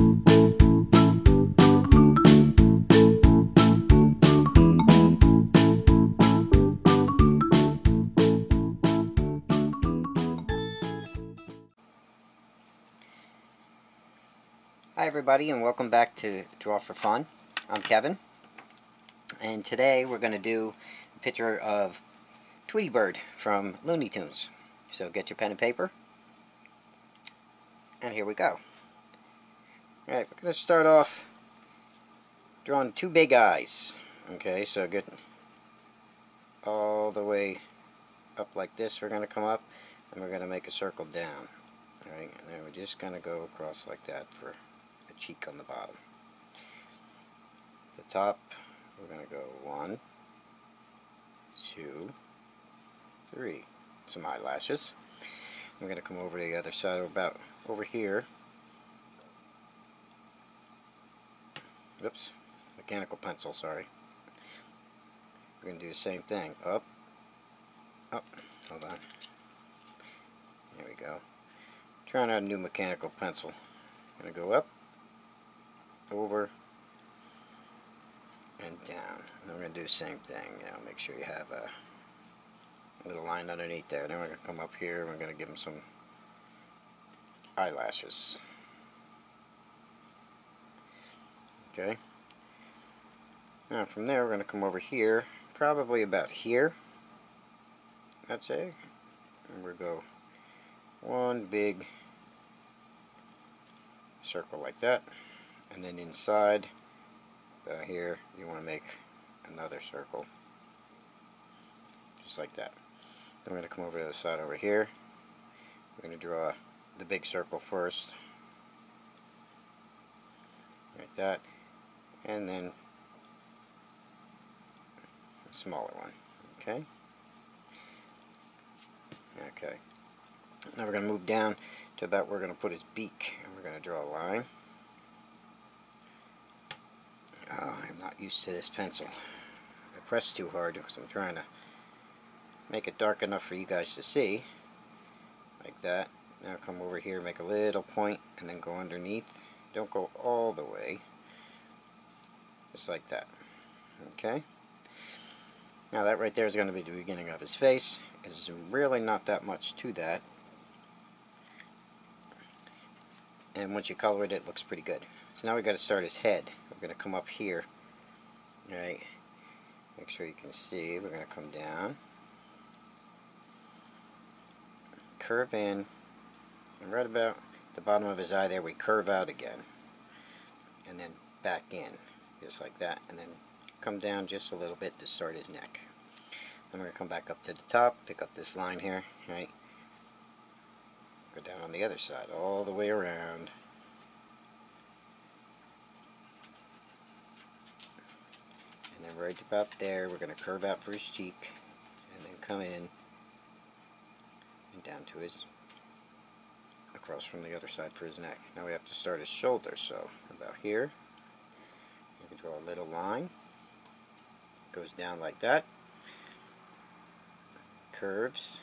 Hi everybody, and welcome back to Draw for Fun. I'm Kevin, and today we're going to do a picture of Tweety Bird from Looney Tunes. So get your pen and paper, and here we go. Alright, we're going to start off drawing two big eyes. Okay, so get all the way up like this. We're going to come up, and we're going to make a circle down. Alright, and then we're just going to go across like that for cheek on the bottom. The top, we're going to go 1, 2, 3. Some eyelashes. We're going to come over to the other side, about over here. Oops, mechanical pencil, sorry. We're going to do the same thing. Up, up, hold on. There we go. Trying out a new mechanical pencil. Going to go up, over, and down. And we're going to do the same thing. Make sure you have a little line underneath there. Then we're going to come up here. We're going to give them some eyelashes. Okay. Now from there we're going to come over here, probably about here. That's it. And we'll go one big circle like that. And then inside here you want to make another circle just like that. Then we're going to come over to the side over here. We're going to draw the big circle first like that, and then a smaller one. Okay, now we're going to move down to about where we're going to put his beak, and we're going to draw a line. Oh, I'm not used to this pencil. I pressed too hard because I'm trying to make it dark enough for you guys to see. Like that. Now come over here, make a little point, and then go underneath. Don't go all the way. Just like that. Okay? Now that right there is going to be the beginning of his face. There's really not that much to that. And once you color it, it looks pretty good. So now we've got to start his head. We're going to come up here. Right. Make sure you can see. We're going to come down. Curve in. And right about the bottom of his eye there, we curve out again. And then back in. Just like that. And then come down just a little bit to start his neck. Then we're going to come back up to the top. Pick up this line here. Right. Go down on the other side. All the way around. And then right about there, we're going to curve out for his cheek, and then come in and down to his, across from the other side for his neck. Now we have to start his shoulder, so about here, you can draw a little line, goes down like that, curves,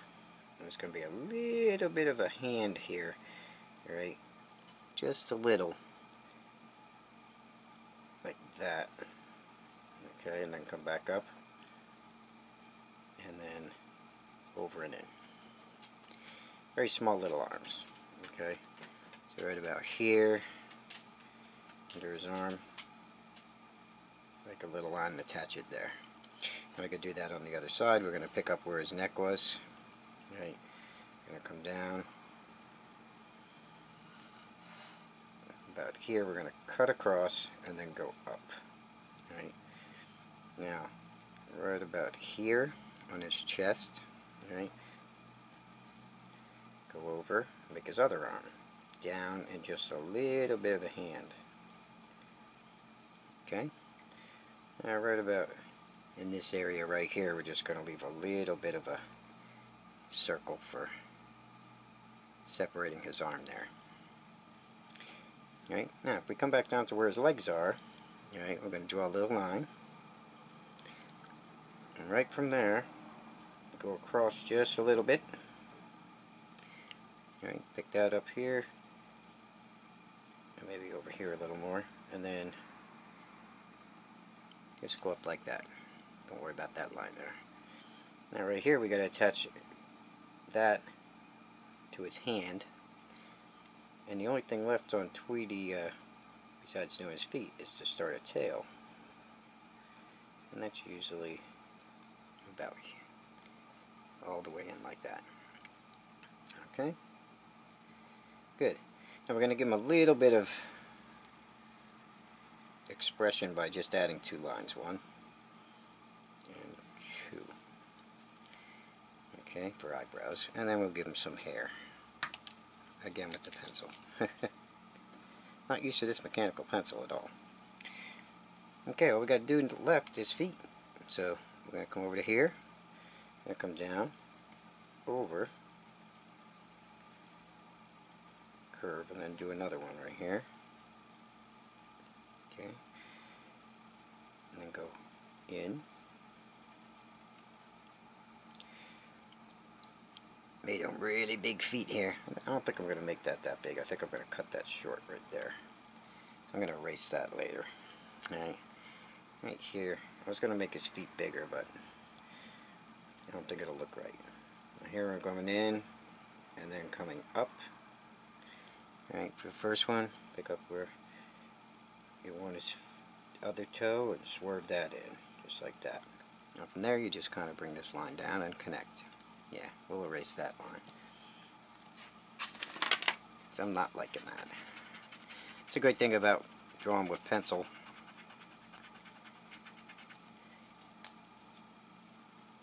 and there's going to be a little bit of a hand here, right, just a little, like that. Okay, and then come back up, and then over and in. Very small little arms. Okay, so right about here, under his arm, make a little line and attach it there. And we could do that on the other side. We're going to pick up where his neck was. Right, going to come down. About here, we're going to cut across and then go up. Right. Now, right about here on his chest, right, go over, make his other arm down, and just a little bit of a hand. Okay? Now, right about in this area right here, we're just going to leave a little bit of a circle for separating his arm there. Right? Now, if we come back down to where his legs are, right, we're going to draw a little line. And right from there, go across just a little bit. Right, pick that up here. And maybe over here a little more, and then just go up like that. Don't worry about that line there. Now right here we got to attach that to his hand, and the only thing left on Tweety besides doing his feet is to start a tail, and that's usually about all the way in like that. Okay, good. Now we're going to give him a little bit of expression by just adding 2 lines, 1 and 2. Okay, for eyebrows, and then we'll give him some hair again with the pencil. Not used to this mechanical pencil at all. Okay, all we got to do left is feet. So we're going to come over to here, going to come down, over, curve, and then do another one right here. Okay, and then go in. Made them really big feet here. I don't think I'm going to make that big. I think I'm going to cut that short right there. I'm going to erase that later. Right here. I was going to make his feet bigger, but I don't think it'll look right. Now here I'm going in and then coming up. Alright, for the first one, pick up where you want his other toe and swerve that in, just like that. Now from there you just kind of bring this line down and connect. Yeah, we'll erase that line. So I'm not liking that. It's a great thing about drawing with pencil.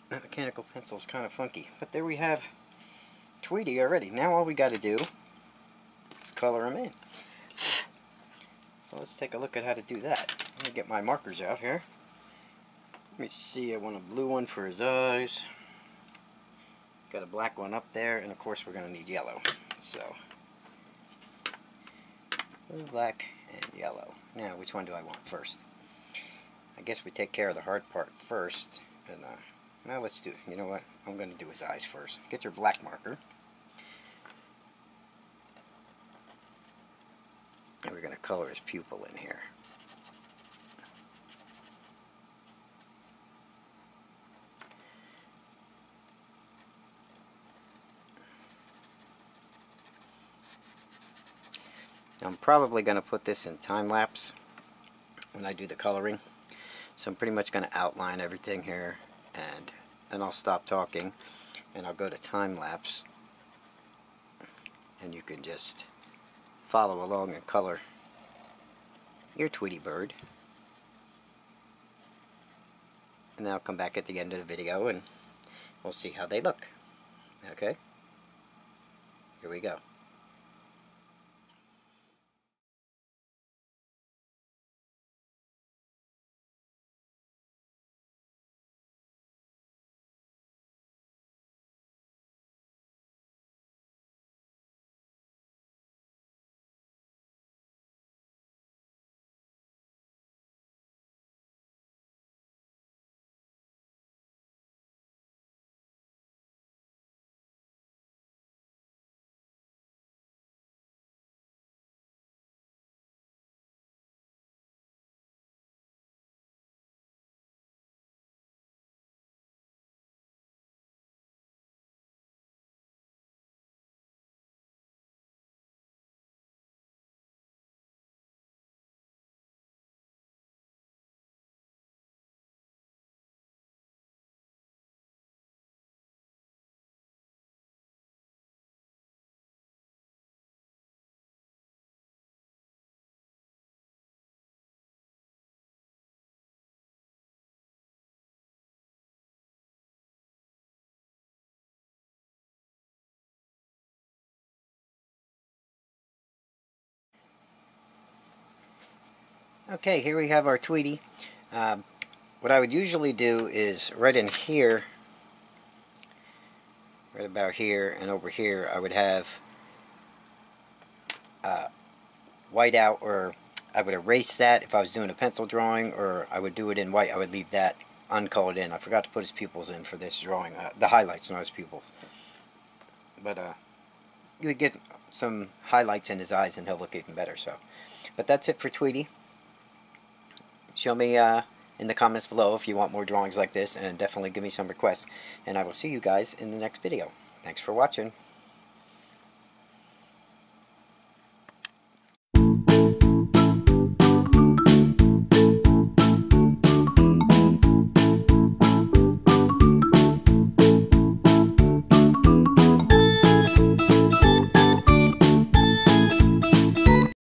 That mechanical pencil is kind of funky. But there we have Tweety already. Now all we got to do is color him in. So let's take a look at how to do that. Let me get my markers out here. Let me see, I want a blue one for his eyes. Got a black one up there, and of course we're going to need yellow. So, black and yellow. Now, which one do I want first? I guess we take care of the hard part first. And now let's do it. You know what? I'm going to do his eyes first. Get your black marker. And we're going to color his pupil in here. I'm probably going to put this in time lapse when I do the coloring. So I'm pretty much going to outline everything here, and then I'll stop talking and I'll go to time lapse, and you can just follow along and color your Tweety bird. And then I'll come back at the end of the video and we'll see how they look. Okay? Here we go. Okay, here we have our Tweety. What I would usually do is right in here, right about here and over here, I would have white out, or I would erase that if I was doing a pencil drawing, or I would do it in white. I would leave that uncolored in. I forgot to put his pupils in for this drawing, the highlights, not his pupils. But you would get some highlights in his eyes and he'll look even better. So But that's it for Tweety. Show me in the comments below if you want more drawings like this, and definitely give me some requests. And I will see you guys in the next video. Thanks for watching.